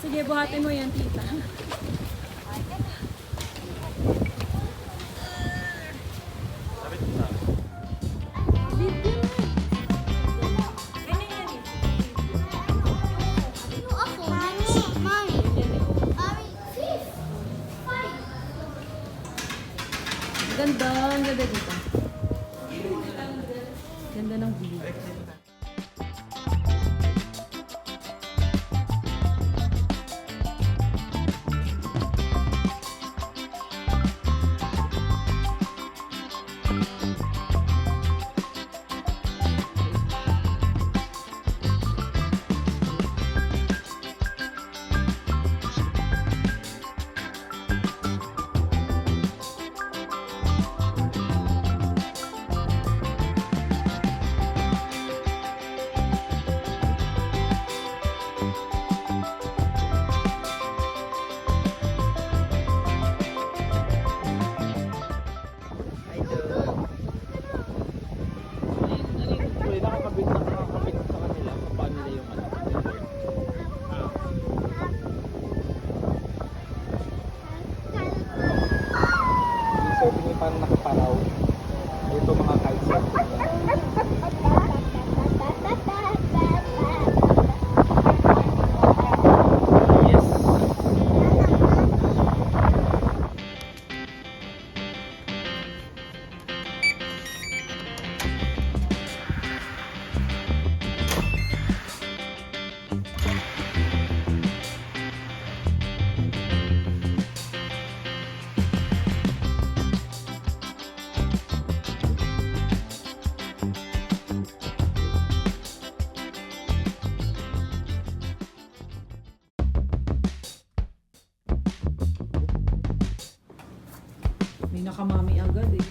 Sige, buhatin mo yan, tita. Ganda, ang ganda dito. Ganda ng view. Parang nakaparaw. Ito mga kitesurfing. Yes. May nakamami agad eh.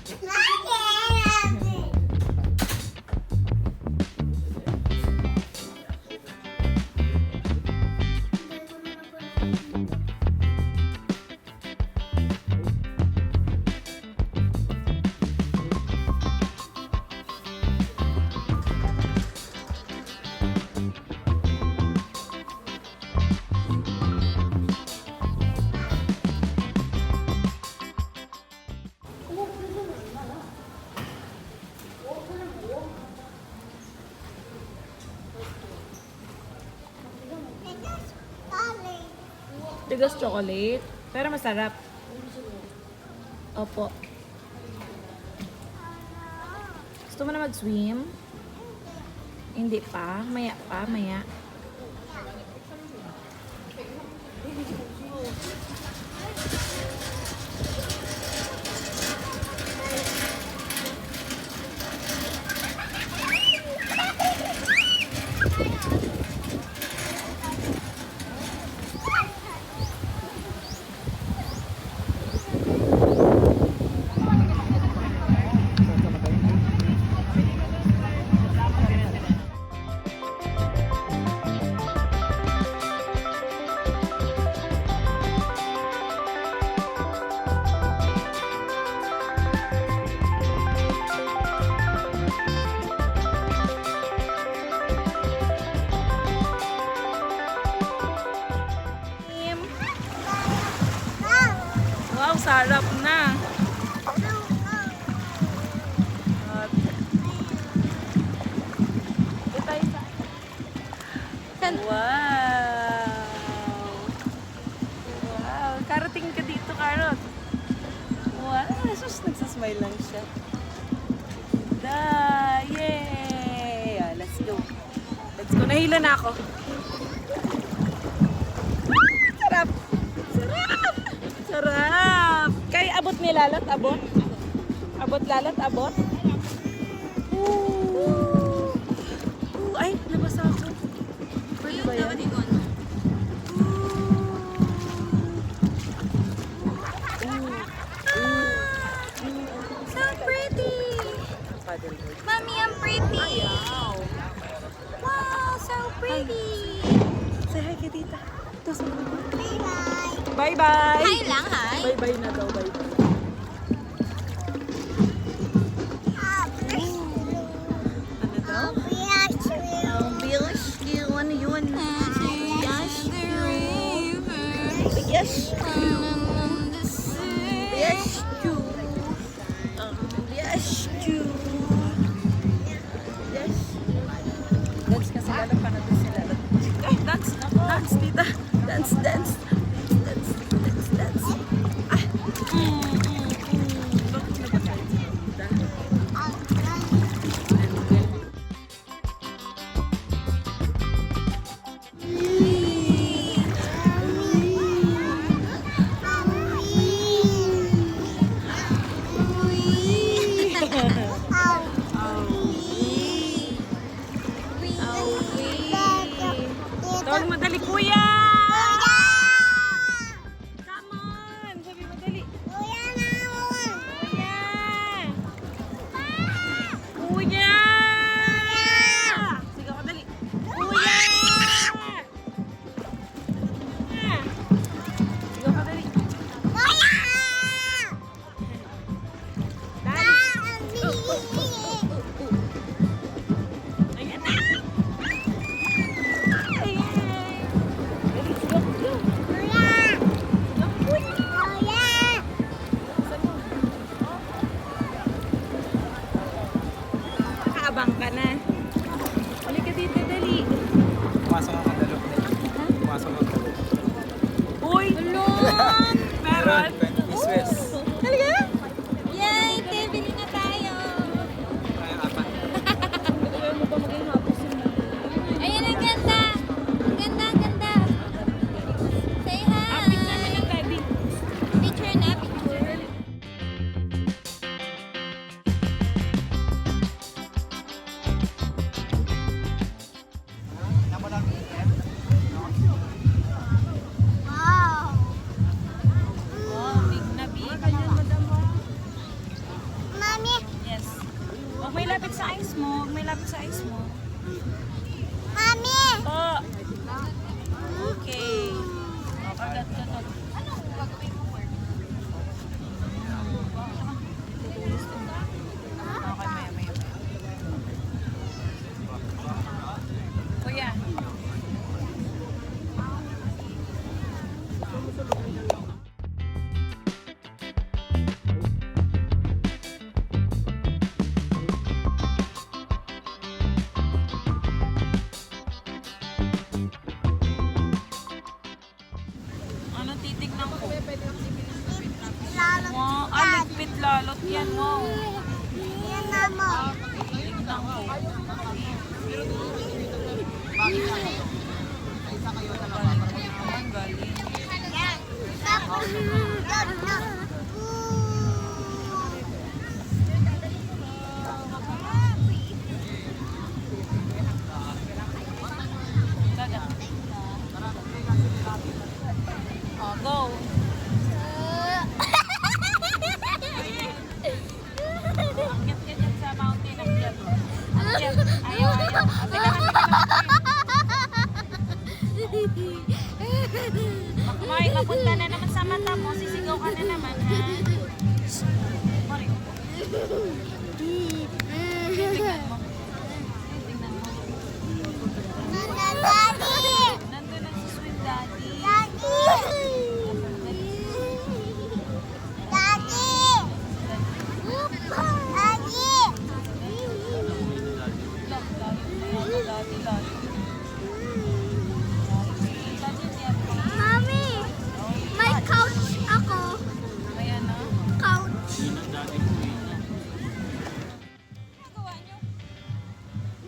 Tigas chocolate, pero masarap. Opo. Gusto mo na mag-swim? Hindi pa. Maya pa, maya. Wow, sarap na. Wow. Wow. Karating ka dito, Karot. Wow. Sus, nagsasmile lang siya. Da, yay. Let's go. Let's go. Nahila na ako. Sarap. Sarap. Sarap. Kay abot ni Lalot, abot. Abot Lalot, abot. Ay, nabasa ako. Pwede ba yan? So pretty. paddleboard. Mommy, I'm pretty. Ayaw. Wow, so pretty. Say hi kay tita. Bye-bye. Bye-bye. Hi lang, hi. Bye-bye na daw, bye-bye. Ano daw? Bilis, ano yun? Yes. Yes. Yes, you. Yes, you. Yes. Dance kasi lalo pa natin sila. Dance, dance, tita. Dance, dance. Dance, dance, dance. Ah. Bakit na ba tayo? Tita? Tawag mo dali, kuya! Come on! Sabi mo dali. Kuya! Kuya! Sige ako dali. Kuya! Sige ako dali. Ayan na! Nakaabang ka na. Halika dito, dali. Pumasok ang kadalo. Pumasok ang kadalo. Uy! Meron! Meron, 20 pieces. Halika! Yay, te, bili na tayo. Kaya apat. Kaya mo ba maging hapos yun? Ayan, ang ganda. Ang ganda, ang ganda. Say hi. Picture mo ng daddy. Picture na, picture. Wow. Oh, big na big. Ganyan, madam. Mami, Yes. Huwag may lapit sa eyes mo. Huwag may lapit sa eyes mo. mami. Oh. Okay. Oh, kagat ka to. Anong gagawin mo work? Okay, maya. Kuya. Ano titignan ko? Lalo. Wow, ligpit lalot yan, wow. Yan na mo. Tignan ko. Ang galing. Yan. Tapos, yan na. Gaga. Oh, go. Akyat ka dyan sa mountain. Akyat. Akyat. Ayaw. Ate ka Makmay, mapunta na naman sa mata mo. Sisigaw ka na naman, ha? Mari. Tingnan mo. Tingnan mo. Daddy! Nandun na si Sweet Daddy. Daddy! Daddy! Daddy! Daddy, Daddy. Mami! May couch ako. Ayan, no? Couch.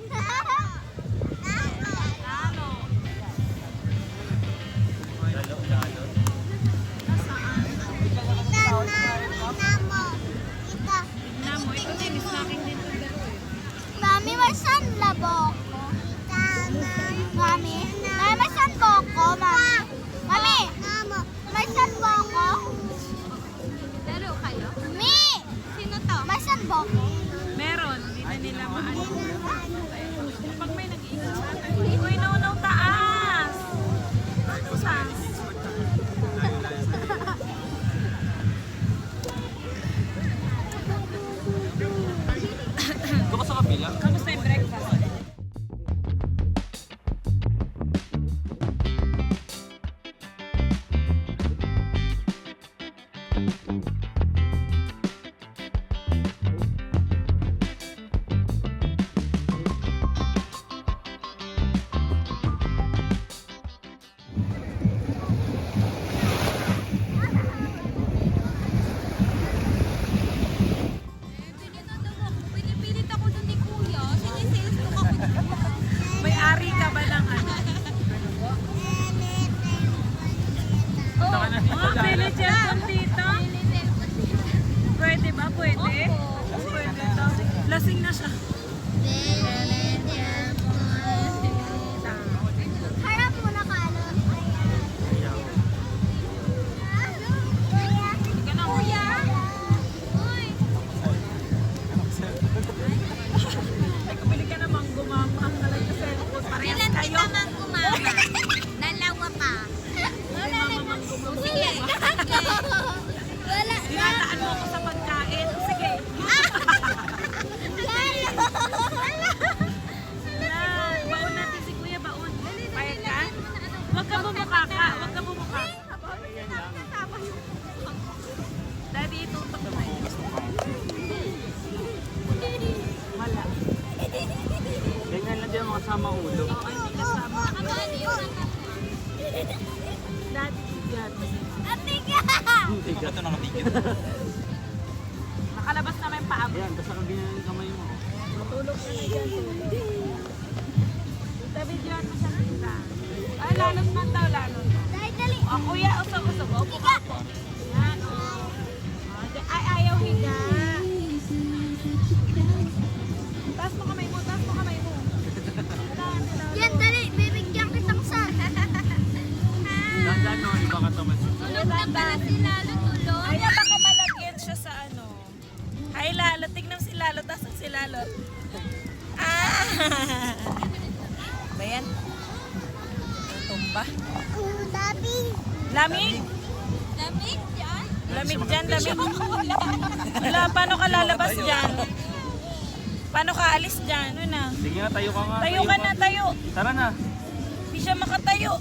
Lalo. Tignan mo. Ito din, snacking din ito dalawa eh. Mami, may sunlabok. Mami, may sunboko, mami. Mami, may sunboko. Laro kayo? Mi! Sino to? May sunboko. Meron. nila maano. Pag may nag-iingat sa atin, uy, no, taas! Taas! Doon ka sa kapila. Kamusta yung breakfast? Pinipilit ako dun ni Kuya. Sinisales ko ako. May-ari ka ba ng ano? Oh, pili cellphone dito? Pwede ba? Pwede? Pwede daw. Lasing na siya. Harap mo na kalo. Ka na, Kuya! Uy! Ay, kumili ka namang gumama. Ang kalag na cellphone. Parehas Ilan kayo. kita mang kumama? Dalawa pa. Sige. Wala. Dinataan mo ako sa pagkain. Sige. Baon natin si Kuya, baon. Payag ka? Huwag ka bumuka ka. Huwag ka bumuka. Daddy, itutok mo. Wala. Ganyan lang din ang mga sama ulo. Oo, hindi kasama. Nakabali yung anak. Daddy, God. Atiga! Ikaw ito nakabigyan. Nakalabas naman yung paa mo. Ayan, basta kang ganyan yung kamay mo. Matulog ka na dyan. Tabidyoan mo siya kita. Ay, lalot man daw, lalot. Dahil dali. O, kuya, usog-usog. Opo ka po. Yan, o. Ay, ayaw higa. Taas mo kamay mo, taas mo kamay mo. Yan, dali. Bibigyan kitang sar. Dandan no, iba ka tamas. Tulog na pala si Lalo, tulog. Ay, baka malagyan siya sa ano. Hi, Lalo. Tignan si Lalo. Taas si Lalo. Ah! Ba yan? Tumba. Lamig. Lamig? Lamig dyan? Lamig dyan, lamig. Wala, paano ka lalabas dyan? Paano ka alis dyan? Ano na? Sige nga, tayo ka nga. Tayo ka na, tayo. Tara na. Hindi siya makatayo.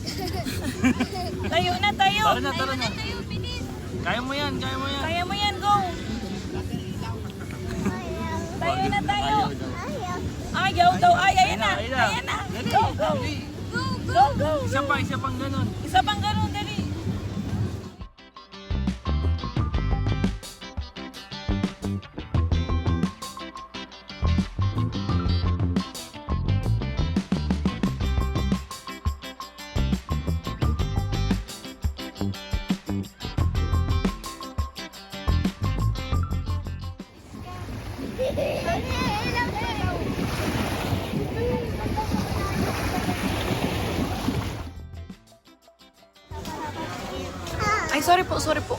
Tayo na, tayo. Tara na, tara na. Tayo, bilis. Kaya mo yan, kaya mo yan. Kaya mo yan, go. Tayo na, tayo. Ayaw daw. Ay, ayan na. Ayun na. Ayan na. Go, go. Go, go. Isa pang ganun. Isa pang ganun, dali. Ay, sorry po, sorry po.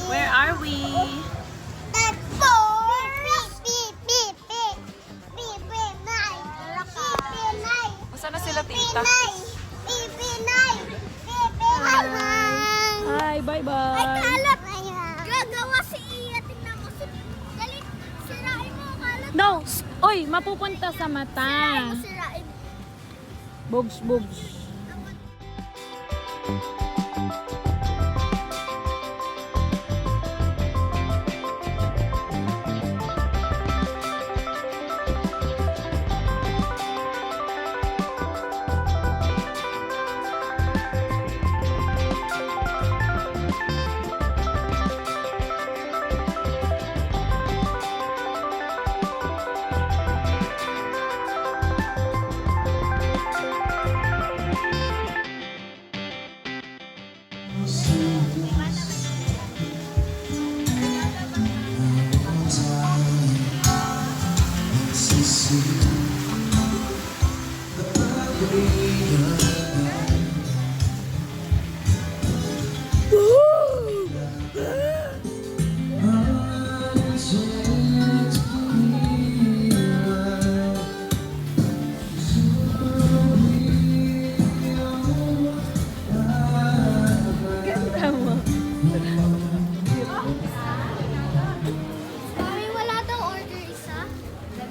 Where are we? Saan na sila, tita? Hi, bye-bye. Gagawa si Iya. Tingnan mo. Dali, sirain mo. Kalat. No! Oy, mapupunta sa Sirain mata. mo, sirain. Bugs, bugs.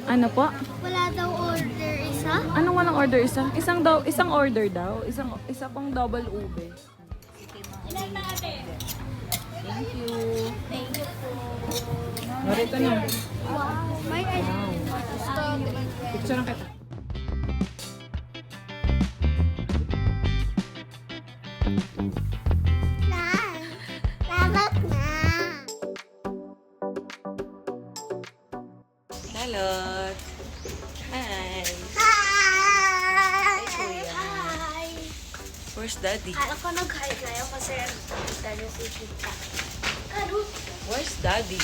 Ano po? Wala daw order isa? Anong walang order? Isang order daw. Isa pang double ube. Ilan na ate? Thank you. Thank you po. Narito na. Wow. May strawberry. Picture kita. Salamat na. Lalot. Hi. Hi! Kuya. Hi! Where's daddy? Kala ko nag-hi kayo kasi kita niyo si Tita. Karo. Where's daddy?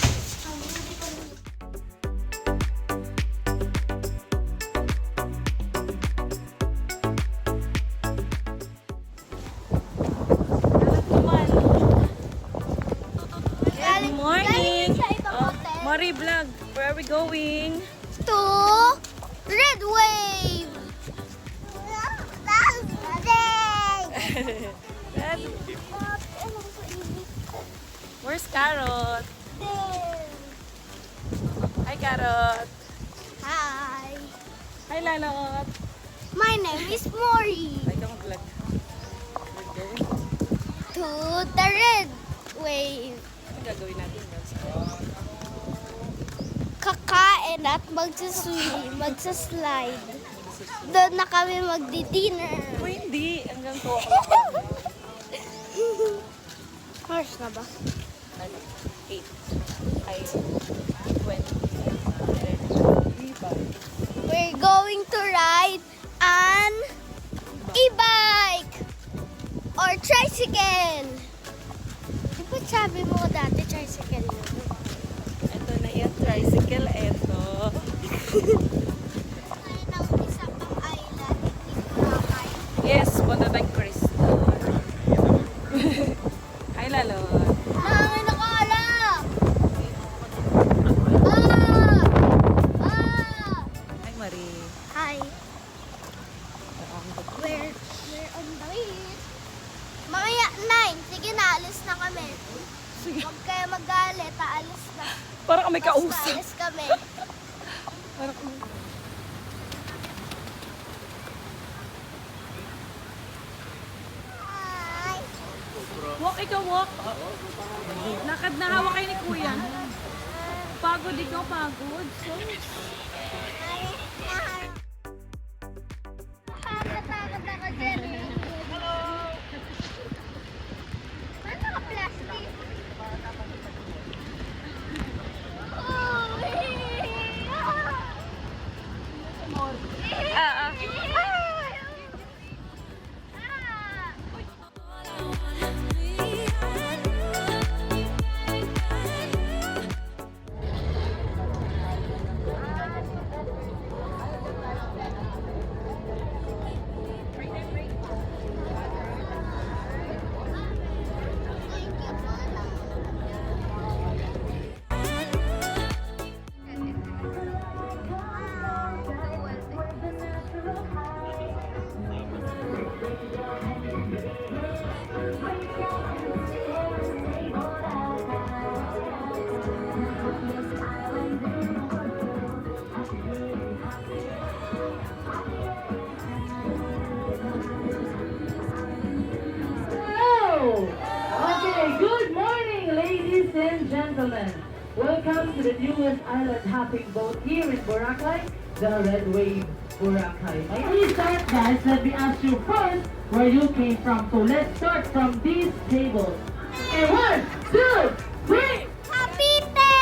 Good morning. Galing sa ibang Oh, hotel. Mari vlog. Where are we going? To Red Wave! That's the day! Where's Carrot? There. Hi, Carrot. Hi! Hi, Lalot. My name is Mori. Hi, ka mag-vlog. We're going. To the Red Wave. Ano gagawin natin, guys? Kakain at magsaswim, magsaslide. Doon na kami magdi-dinner. O hindi. Hanggang 2 o'clock. Horse na ba? 8. Ay, 20. We're going to ride an e-bike or tricycle. Di ba sabi mo dati tricycle mo? Ito na yung tricycle. Ito. Ay, nang isa pang island, hindi Boracay. Yes, punta tayong Crystal. Hi, Lalot. Nangangin nakala! Hi, Marie. Hi, we're on the way. Mamaya 9, sige na, alis na kami. Sige. Huwag kayo magalit, aalis na. Para kami Basta kausap. alis kami. Para kami... Hi! Walk, ikaw walk. Lakad na hawak kayo ni Kuya. Pagod ikaw, pagod. So, Nakakatakot ako dyan. Ba't naka-plastic? Okay, good morning, ladies and gentlemen. Welcome to the newest island hopping boat here in Boracay, the Red Wave Boracay. Before we start, guys, let me ask you first where you came from. So let's start from these tables. Okay, 1, 2, 3. Kapite!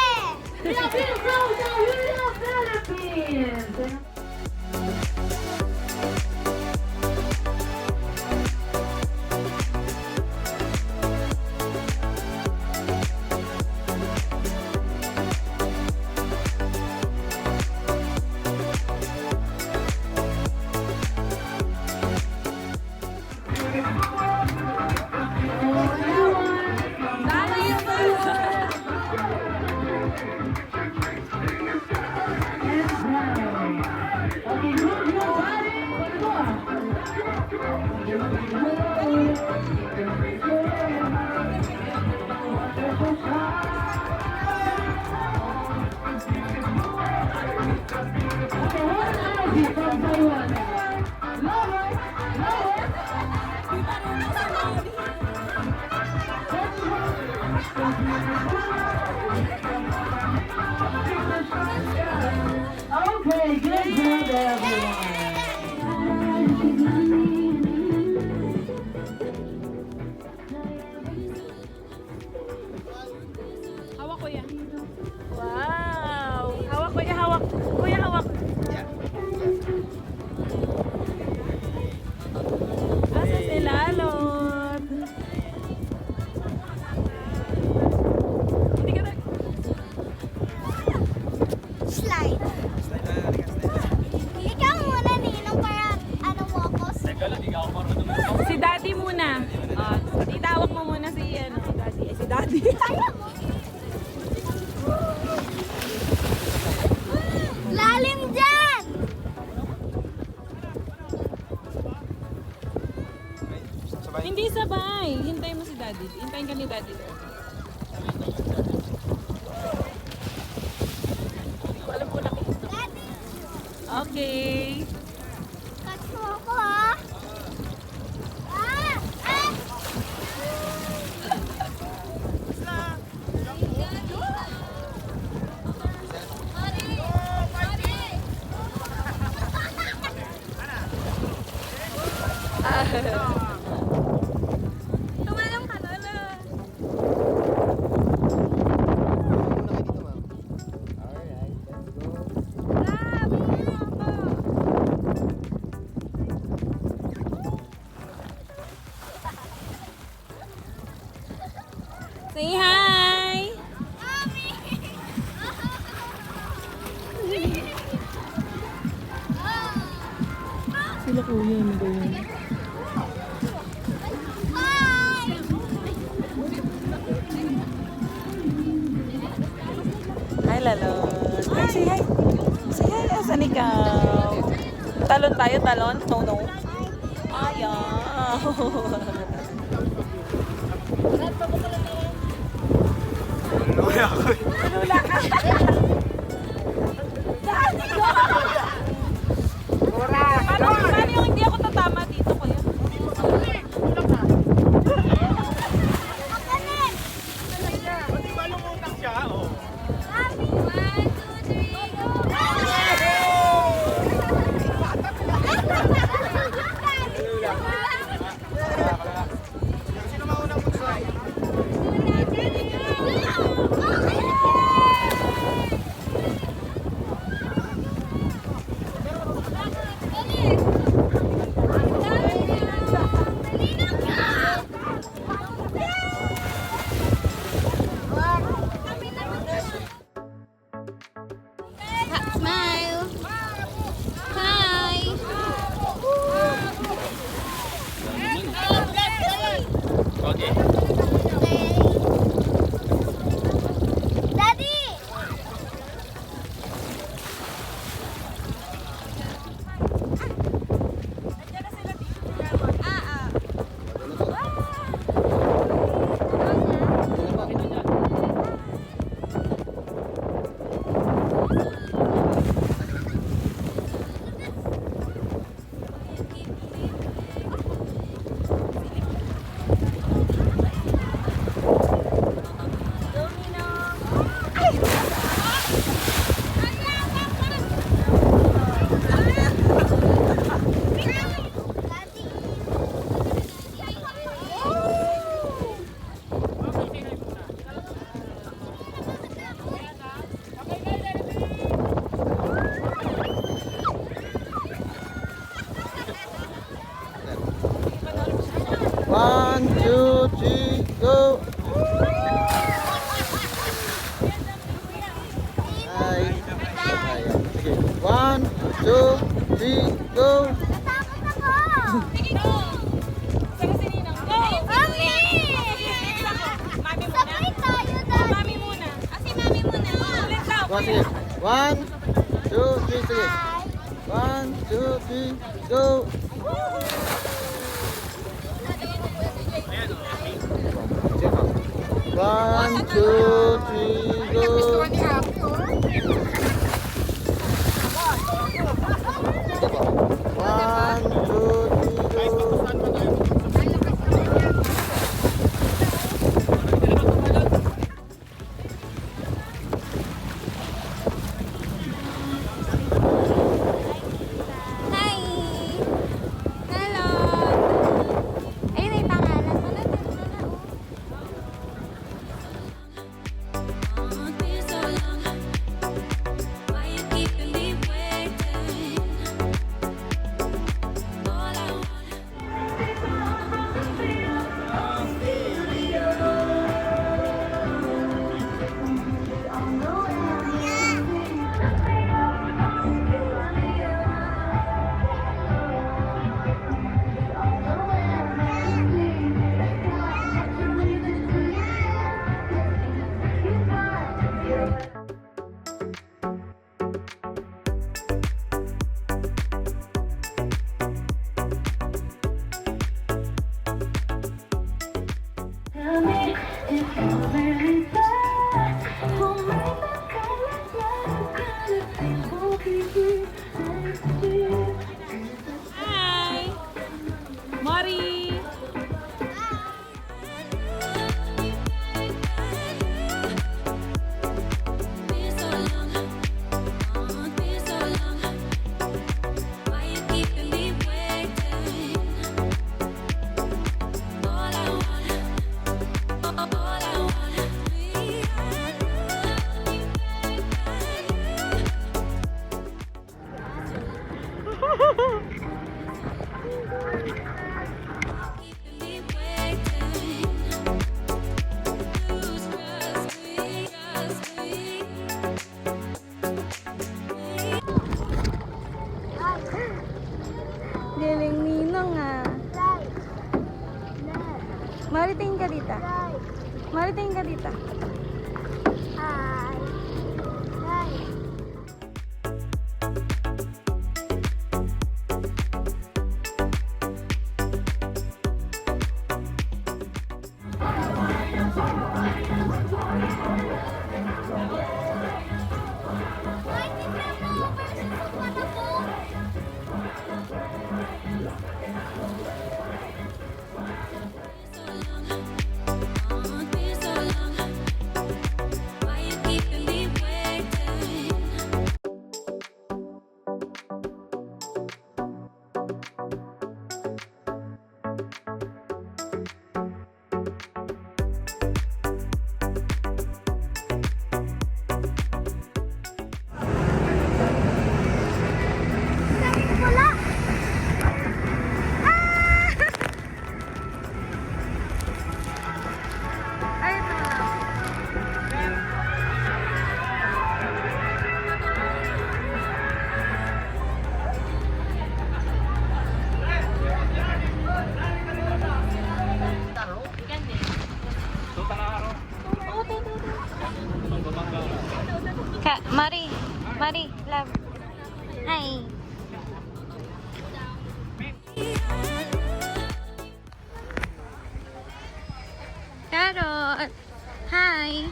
Philippines, go, go, Philippines! Taiwan. Lower, lower. Okay, good job, everyone. Hawak ko yan. Wow! Hawak ko yan, hawak. Kuya, hawak. Asa si Lalot? Hindi ka na... Slide. Slide na, halika, slide na. Ikaw muna, Ninong, para ano mo ako. Si Daddy muna. Itawag mo muna si, si Daddy. Si Daddy. Lalim dyan! Sabay. Hindi sabay. Hintayin mo si Daddy. Hintayin ka ni Daddy. Alam ko nakikita. Daddy, Okay. touch mo ako, ha? Ah! Ah! Tumalong ka, Lolo. Say hi! Sila kuya, may ganyan. Hi, Lalo. Ay, say hi. Say hi. Asan ikaw? Talon tayo, talon? No, no. Ayaw. Lula ako eh. Lula ka. Dati ko. Paano yung hindi ako tatama dito, kuya? Di ba lumutang siya? Oh. Sino mauna mo slide? Smile. Hi. Okay. Daddy. One, two, three, go! Hi. Hi. Sige. One, two, three, go! Natakot ako. Saka si Ninang. Go! Mami! Mami muna. Sabay tayo, Oh, Daddy. mami muna. Si mami muna. Ulit daw. One, sige. One, two, three, sige. One, two, three, go! One, two, three, go! Sige po. Galing ninong ah. Mariting ka dito. Mariting ka dito. Hi. Hi. Mari, love. Hi. Carrot. Hi.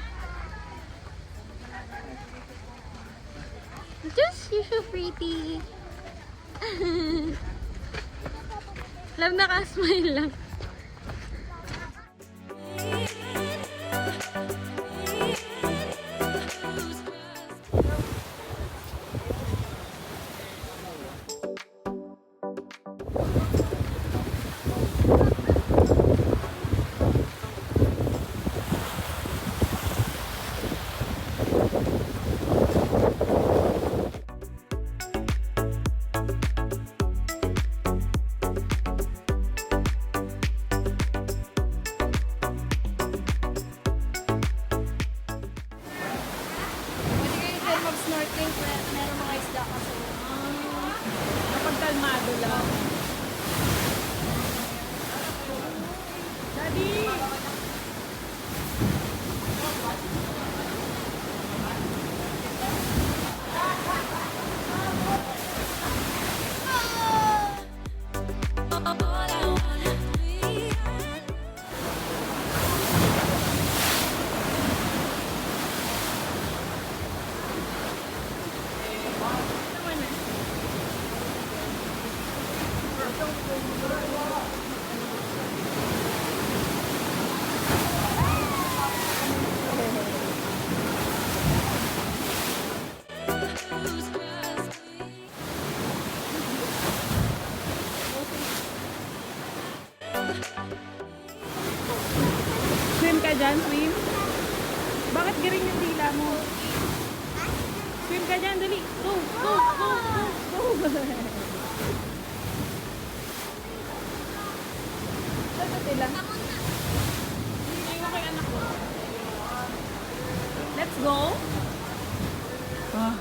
Just, you're so pretty. Love, naka-smile lang. Snorkeling, meron mga isda kasi. Kapag kalmado lang. Daddy! Swim ka dyan, swim? Bakit garing yung dila mo? Swim ka dyan, dali. Go, go, go, go, go. Saan sila? Hindi mo kay anak mo. Let's go. Ah.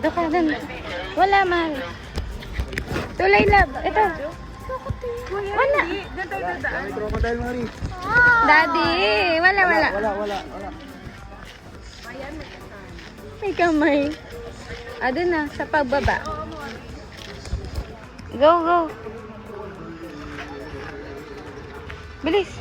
doon. Wala, mahal. Tulay lab. Ito. Wala. May crocodile, Mari. Daddy, wala. Wala. May kamay. Doon na, sa pagbaba. Go. Bilis.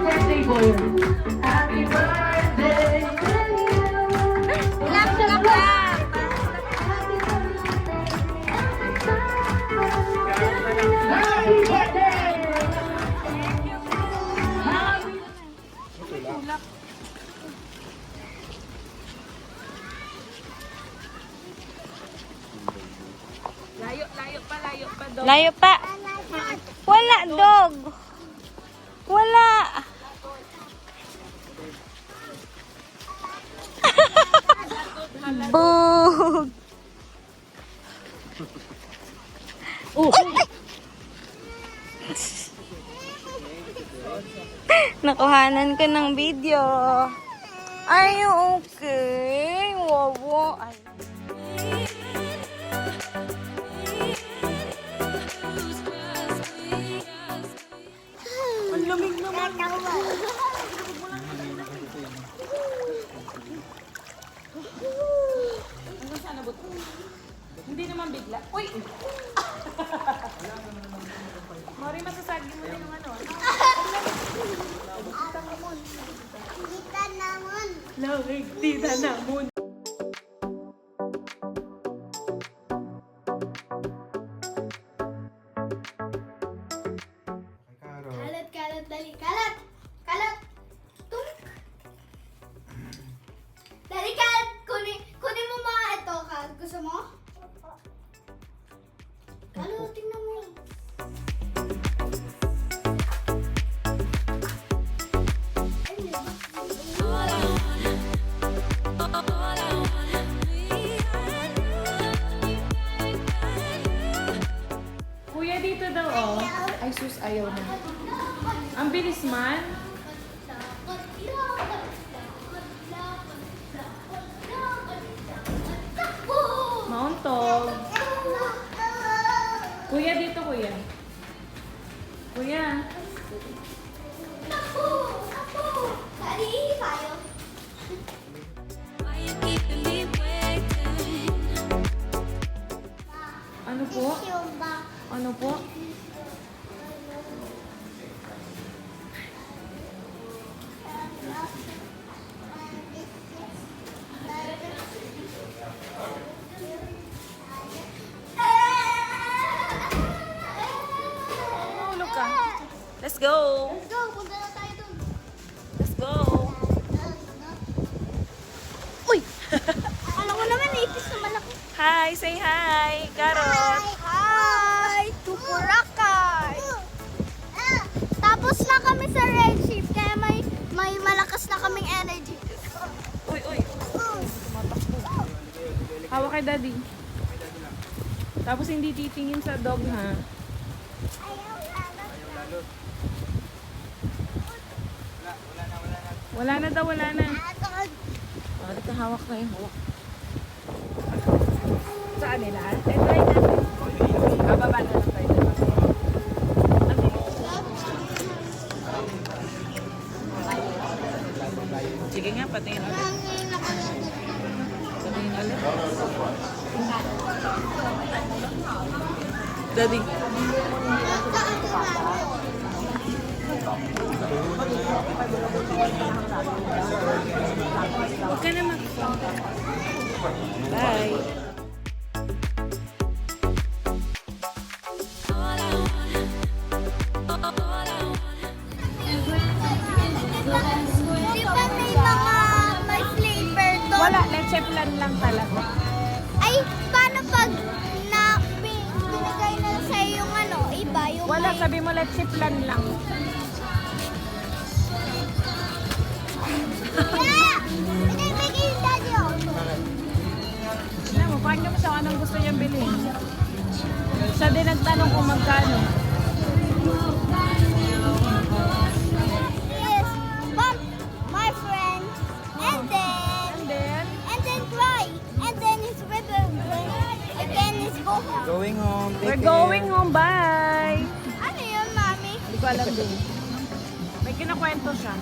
Birthday boy. Happy birthday to you. Happy birthday. Layo pa. Wala, dog. Wala. Bug. Nakuhanan ka ng video. Are you okay? Wawa. Ay. Hindi naman bigla. Uy! Mari, masasagi mo na yung ano. Lamig, tita namon. Kalat, dali. Kalat! Tumik! Dali, kalat! Kunin mo mga ito, kalat. Gusto mo? Kalat, tingnan mo. Kuya, dito daw, oh. Ay, sus, ayaw na. Ang bilis man. Mauntog. Kuya, dito, kuya. Kuya. Dali, tayo. Ano po? Ano po? Mahulog ka. Let's go. Let's go, punta na tayo dun. Let's go. Uy! Akala ko naman ipis na malaki. Hi, say hi. Carrot. Hi! To Boracay! Tapos na kami sa red shift, kaya may malakas na kaming energy. Uy, uy. Hawak kay daddy. Tapos hindi titingin sa dog, ha? Wala na daw, wala na. Oh, dito hawak na yung hawak. Saan nila? Try natin. Bababa na lang tayo. Sige nga, patingin ulit. Patingin ulit. Daddy. Huwag ka na mag-phone. Bye. Di ba may mga plan lang talaga. Ay, paano pag binigay na sa'yo yung ano, iba, yung Wala, may... sabi mo let's say plan lang. Yeah! Binibigay yung daddy, oh. Alam mo, paano mo siya anong gusto niyang bilhin? Siya din nagtanong kung magkano. Yes, bump, my friend, and then cry, and then his river, and then his go home. Going home. Take We're care. going home, bye! Ano yun, mami? Hindi ko alam din. May kinakwento siya.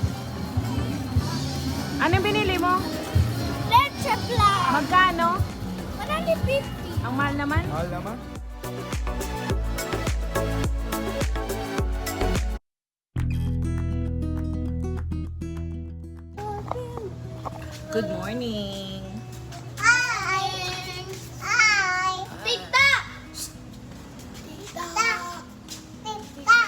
Anong binili mo? Leche plan. Magkano? 150. Ang mahal naman? Mahal naman. Good morning! Hi. Hi. Tita. Tita. Tita.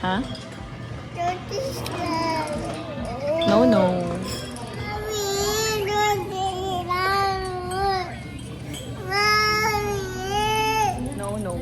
Ha? No, no. No, no.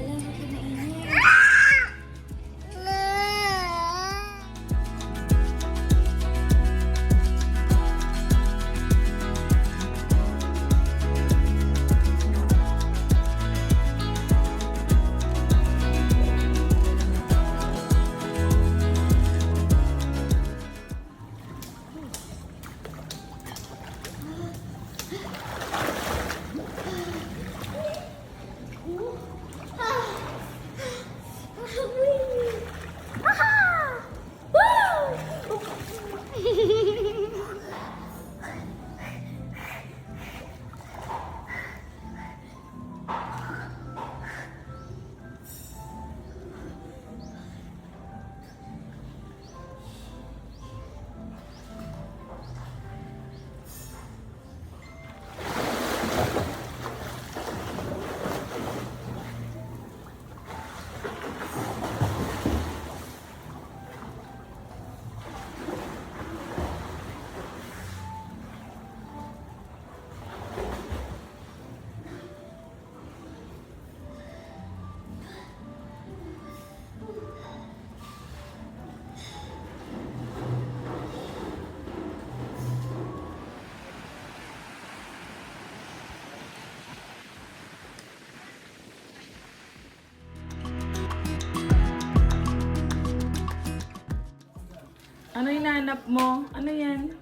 Ano hinahanap mo? Ano yan?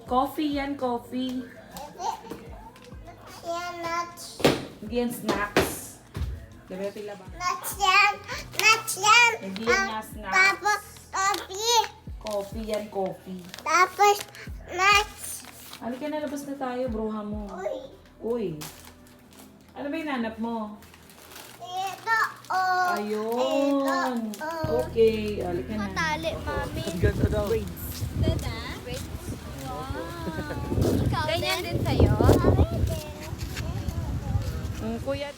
Coffee yan, coffee. Yan, nuts. Hindi yan snacks. Diba pila ba? Nuts yan. Nuts yan. Hindi yan nga snacks. Tapos, coffee. Coffee yan, coffee. Tapos, nuts. Halika na, labas na tayo, bruha mo. Uy. Uy. Ano ba hinahanap mo? Ito, oh. Ayun. Ito, oh. Okay, halika na. Matali, mami. Ang ganda daw. Ganda? Wow. Ikaw ganyan din sa'yo? Kuya,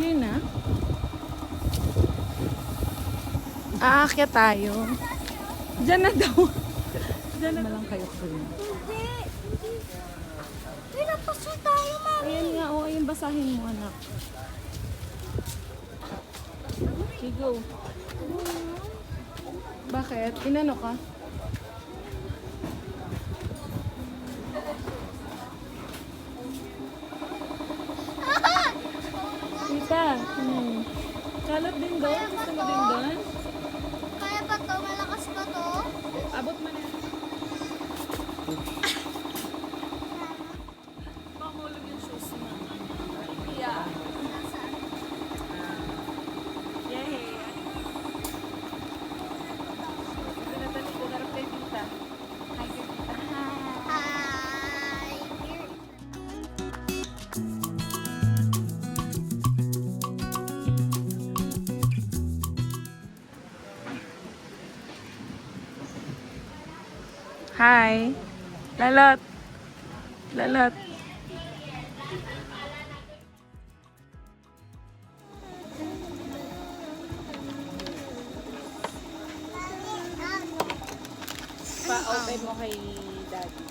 yun na. Aakyat tayo. Diyan na daw. Diyan na lang kayo. Hindi. Pinapasya tayo, mami. Ayan nga, o. Ayun, basahin mo, anak. Okay, go. Bakit? Inano ka? Tita, kalap din doon? Gusto mo din doon? Kaya ba to? Malakas ba to? Abot mo na. Pamulog yung shoes mo. Yeah. Hi. Lalot. Lalot. Pa-open mo kay Daddy.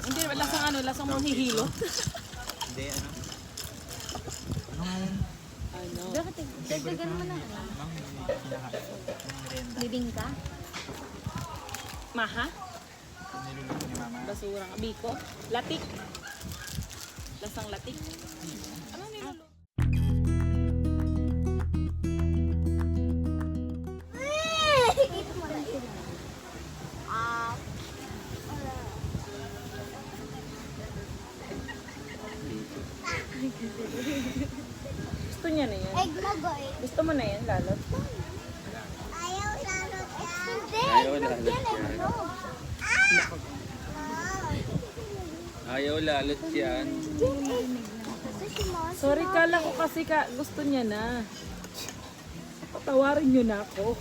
Hindi, lasang ano, lasang mong hihilo. Hindi, ano? Ano? Dagdagan mo na. Bibingka? Maha? Niluluto ni Mama. Basura nga. Biko? Latik? Lasang latik? Ano niluluto? Gusto niya na yan. Egg magoy. Gusto mo na yan, Lalot? Ayaw lalot yan. Hindi. Ayaw lalot Yan, yan. ano? Ayaw lalot yan. Kasi si Mama. Sorry, kala ko kasi gusto niya na. Patawarin niyo na ako.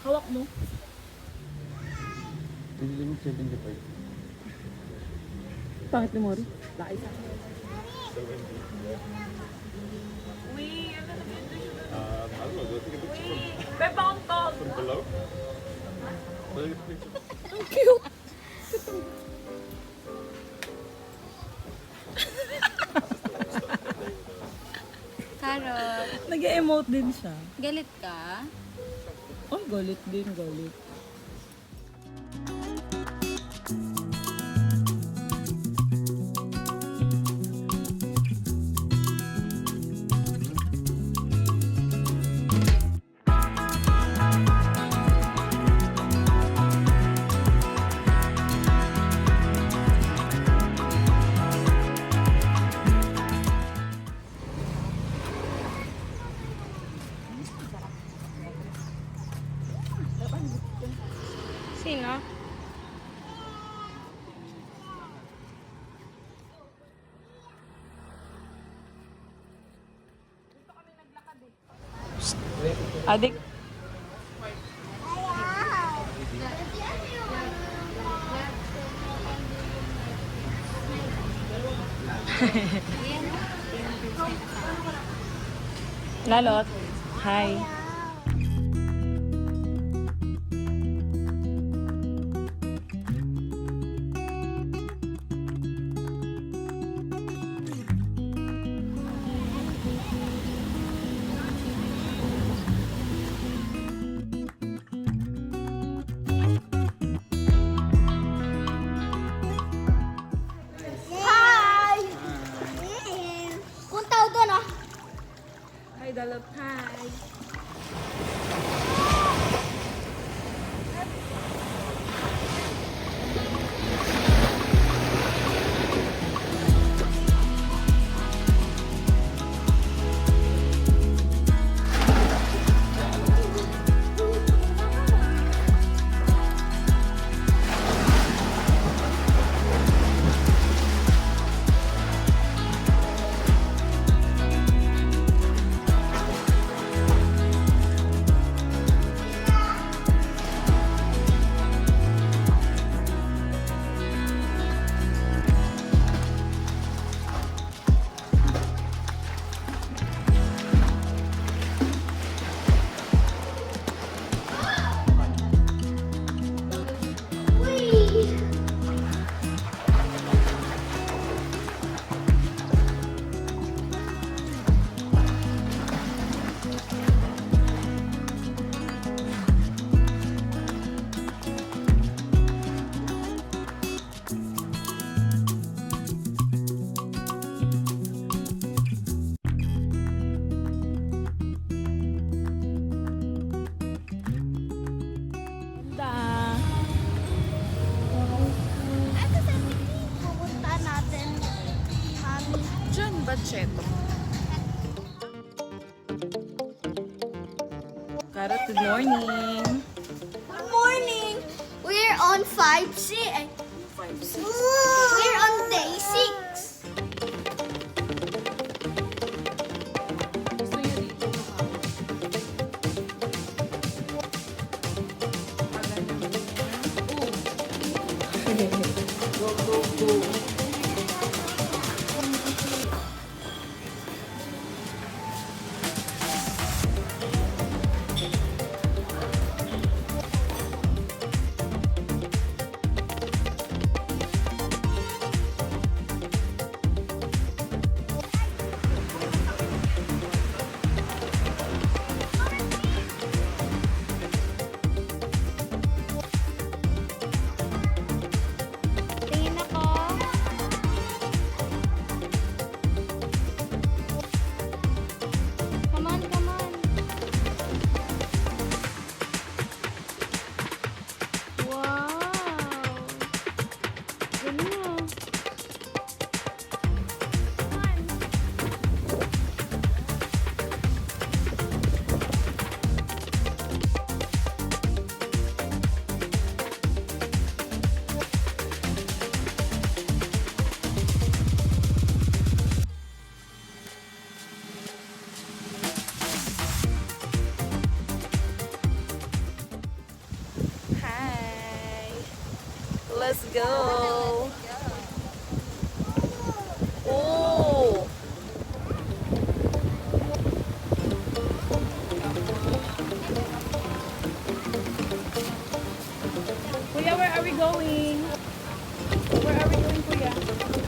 Hawak mo. Limit 75. Pangit ni Mori. Laki sa akin. Uy, ano na yun? Uy, Pepa Hong Kong. Ang cute. Carol, Nag-emote din siya. galit ka? Oh, galit din, galit. Sino? Adik. Lalot. Hi. Hi! Kung tao doon ah. Hi, Lalot. Hi. Bacheto. Carrot, good morning. Good morning! We're on 5C. 5-6. We're on day 6. Gusto niyo dito? Go, go, go. Tingin ako. Come on, come on. Wow. Galing ah. Come on. Hi. Let's go. Oh. Kuya, where are we going? Where are we going, Kuya?